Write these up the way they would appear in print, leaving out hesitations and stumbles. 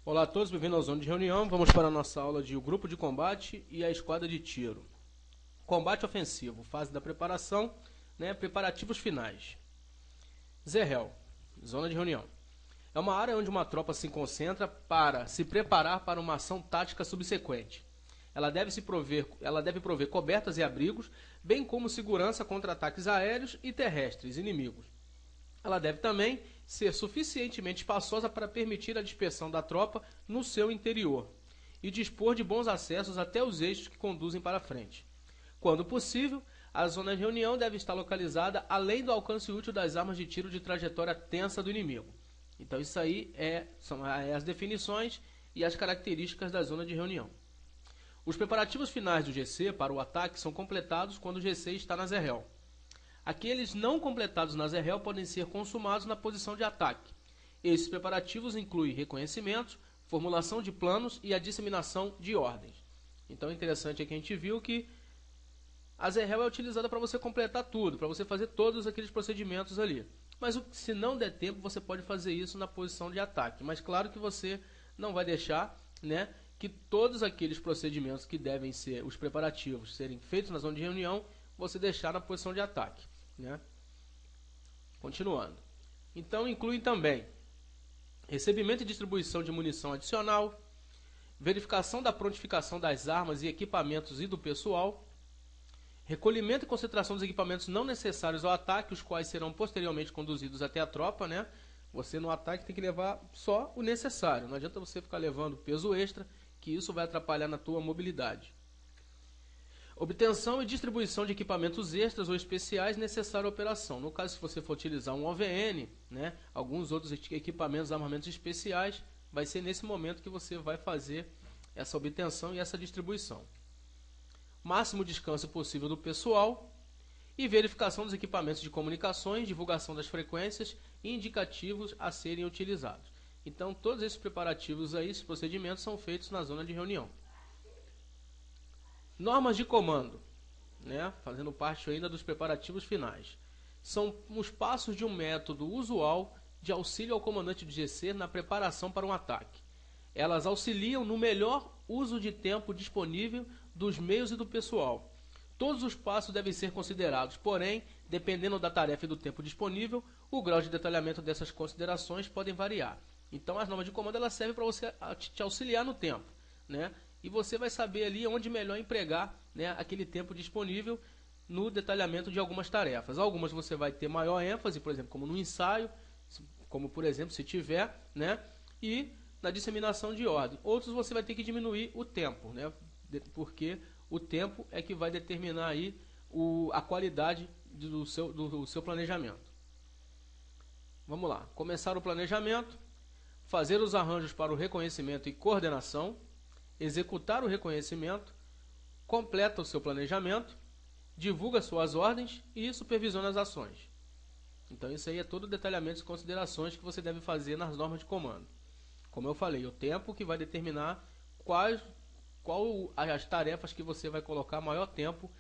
Olá a todos, bem-vindos à zona de reunião. Vamos para a nossa aula de o grupo de combate e a esquadra de tiro. Combate ofensivo, fase da preparação, preparativos finais. ZREL, zona de reunião. É uma área onde uma tropa se concentra para se preparar para uma ação tática subsequente. Ela deve prover cobertas e abrigos, bem como segurança contra ataques aéreos e terrestres inimigos. Ela deve também ser suficientemente espaçosa para permitir a dispersão da tropa no seu interior e dispor de bons acessos até os eixos que conduzem para frente. Quando possível, a zona de reunião deve estar localizada além do alcance útil das armas de tiro de trajetória tensa do inimigo. Então isso aí são as definições e as características da zona de reunião. Os preparativos finais do GC para o ataque são completados quando o GC está na ZREL. Aqueles não completados na ZREL podem ser consumados na posição de ataque. Esses preparativos incluem reconhecimentos, formulação de planos e a disseminação de ordens. Então, interessante é que a gente viu que a ZREL é utilizada para você completar tudo, para você fazer todos aqueles procedimentos ali. Mas se não der tempo, você pode fazer isso na posição de ataque. Mas claro que você não vai deixar, que todos aqueles procedimentos que devem ser os preparativos serem feitos na zona de reunião, você deixar na posição de ataque. Continuando. Então, incluem também recebimento e distribuição de munição adicional, verificação da prontificação das armas e equipamentos e do pessoal, recolhimento e concentração dos equipamentos não necessários ao ataque, os quais serão posteriormente conduzidos até a tropa. Você no ataque tem que levar só o necessário, não adianta você ficar levando peso extra, que isso vai atrapalhar na tua mobilidade. Obtenção e distribuição de equipamentos extras ou especiais necessários à operação. No caso, se você for utilizar um OVN, alguns outros equipamentos, armamentos especiais, vai ser nesse momento que você vai fazer essa obtenção e essa distribuição. Máximo descanso possível do pessoal e verificação dos equipamentos de comunicações, divulgação das frequências e indicativos a serem utilizados. Então, todos esses preparativos aí, esses procedimentos são feitos na zona de reunião. Normas de comando, fazendo parte ainda dos preparativos finais. São os passos de um método usual de auxílio ao comandante do GC na preparação para um ataque. Elas auxiliam no melhor uso de tempo disponível dos meios e do pessoal. Todos os passos devem ser considerados, porém, dependendo da tarefa e do tempo disponível, o grau de detalhamento dessas considerações podem variar. Então, as normas de comando elas servem para você te auxiliar no tempo, E você vai saber ali onde melhor empregar aquele tempo disponível no detalhamento de algumas tarefas. Algumas você vai ter maior ênfase, por exemplo, como no ensaio, como por exemplo, se tiver, e na disseminação de ordem. Outros você vai ter que diminuir o tempo, porque o tempo é que vai determinar aí a qualidade do seu planejamento. Vamos lá, começar o planejamento, fazer os arranjos para o reconhecimento e coordenação, executar o reconhecimento, completa o seu planejamento, divulga suas ordens e supervisiona as ações. Então isso aí é todo detalhamento e considerações que você deve fazer nas normas de comando. Como eu falei, o tempo que vai determinar qual as tarefas que você vai colocar maior tempo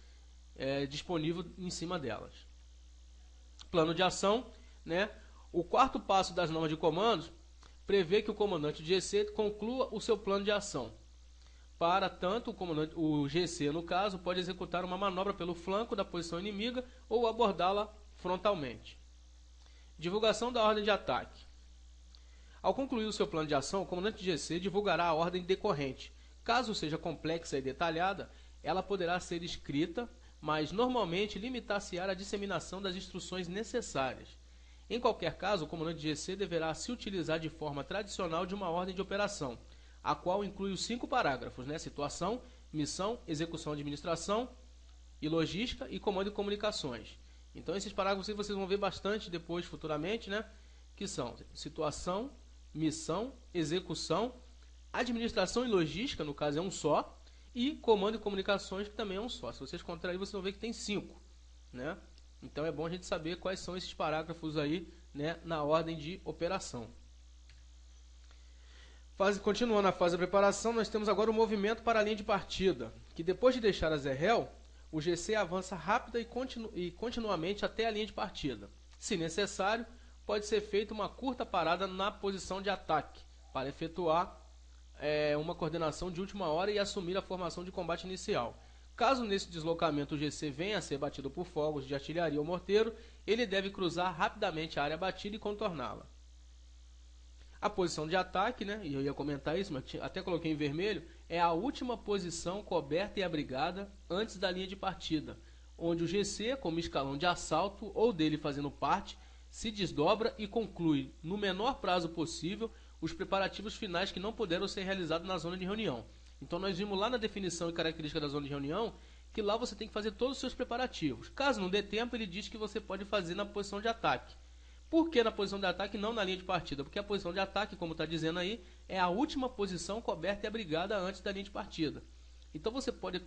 disponível em cima delas. Plano de ação, O quarto passo das normas de comandos prevê que o comandante de GC conclua o seu plano de ação. Para tanto, o GC, no caso, pode executar uma manobra pelo flanco da posição inimiga ou abordá-la frontalmente. Divulgação da ordem de ataque. Ao concluir o seu plano de ação, o comandante de GC divulgará a ordem decorrente. Caso seja complexa e detalhada, ela poderá ser escrita, mas normalmente limitar-se-á à disseminação das instruções necessárias. Em qualquer caso, o comandante de GC deverá se utilizar de forma tradicional de uma ordem de operação, a qual inclui os 5 parágrafos, situação, missão, execução, administração e logística e comando e comunicações. Então esses parágrafos aí vocês vão ver bastante depois, futuramente, que são situação, missão, execução, administração e logística, no caso é um só, e comando e comunicações, que também é um só. Se vocês contraírem, vocês vão ver que tem 5, Então é bom a gente saber quais são esses parágrafos aí, na ordem de operação. Continuando a fase de preparação, nós temos agora o movimento para a linha de partida, que depois de deixar a ZREL, o GC avança rápida e continuamente até a linha de partida. Se necessário, pode ser feita uma curta parada na posição de ataque, para efetuar uma coordenação de última hora e assumir a formação de combate inicial. Caso nesse deslocamento o GC venha a ser batido por fogos de artilharia ou morteiro, ele deve cruzar rapidamente a área batida e contorná-la. A posição de ataque, né, e eu ia comentar isso, mas até coloquei em vermelho, é a última posição coberta e abrigada antes da linha de partida, onde o GC, como escalão de assalto ou dele fazendo parte, se desdobra e conclui, no menor prazo possível, os preparativos finais que não puderam ser realizados na zona de reunião. Então nós vimos lá na definição e característica da zona de reunião que lá você tem que fazer todos os seus preparativos. Caso não dê tempo, ele diz que você pode fazer na posição de ataque. Por que na posição de ataque e não na linha de partida? Porque a posição de ataque, como está dizendo aí, é a última posição coberta e abrigada antes da linha de partida. Então você pode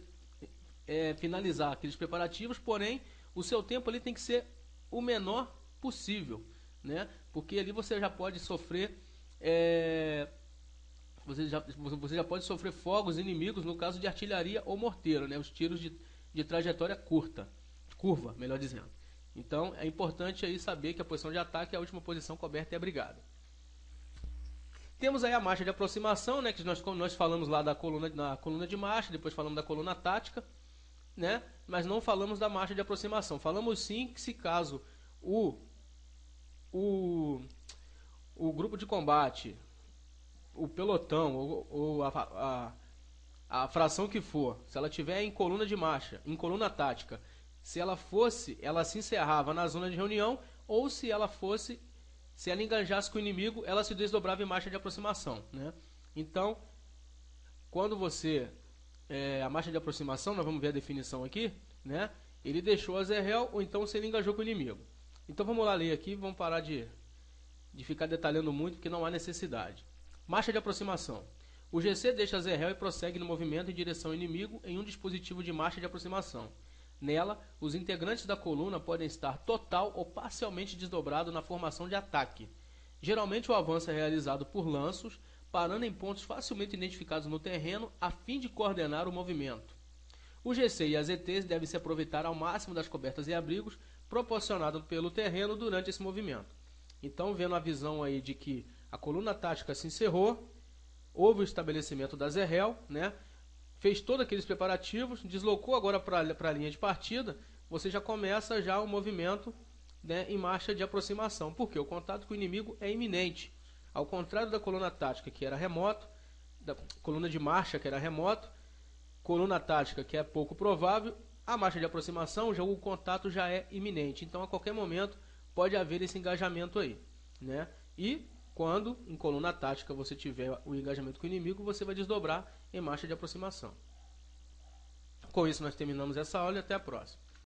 finalizar aqueles preparativos, porém o seu tempo ali tem que ser o menor possível, né? Porque ali você já pode sofrer você já pode sofrer fogos inimigos no caso de artilharia ou morteiro, né? Os tiros de trajetória curva, melhor dizendo. Então é importante aí saber que a posição de ataque é a última posição coberta e abrigada. Temos aí a marcha de aproximação, né? Que nós falamos lá da coluna de marcha, depois falamos da coluna tática, né? Mas não falamos da marcha de aproximação. Falamos sim que se caso o grupo de combate, o pelotão ou a fração que for, se ela tiver em coluna de marcha, em coluna tática, se ela se encerrava na zona de reunião, ou se ela enganjasse com o inimigo, ela se desdobrava em marcha de aproximação, né? Então, quando a marcha de aproximação, nós vamos ver a definição aqui, né? Ele deixou a Zerrel, ou então se ele engajou com o inimigo. Então vamos lá ler aqui, vamos parar de ficar detalhando muito, porque não há necessidade. Marcha de aproximação. O GC deixa a Zerrel e prossegue no movimento em direção ao inimigo em um dispositivo de marcha de aproximação. Nela, os integrantes da coluna podem estar total ou parcialmente desdobrados na formação de ataque. Geralmente o avanço é realizado por lanços, parando em pontos facilmente identificados no terreno a fim de coordenar o movimento. O GC e as ETs devem se aproveitar ao máximo das cobertas e abrigos proporcionados pelo terreno durante esse movimento. Então, vendo a visão aí de que a coluna tática se encerrou, houve o estabelecimento da Zerrel, né? Fez todos aqueles preparativos, deslocou agora para a linha de partida, você já começa o movimento, né, em marcha de aproximação, porque o contato com o inimigo é iminente. Ao contrário da coluna tática, que era remoto, da coluna de marcha, que era remoto, coluna tática, que é pouco provável, a marcha de aproximação, o contato já é iminente. Então, a qualquer momento, pode haver esse engajamento aí, né? E quando em coluna tática você tiver o engajamento com o inimigo, você vai desdobrar em marcha de aproximação. Com isso nós terminamos essa aula e até a próxima.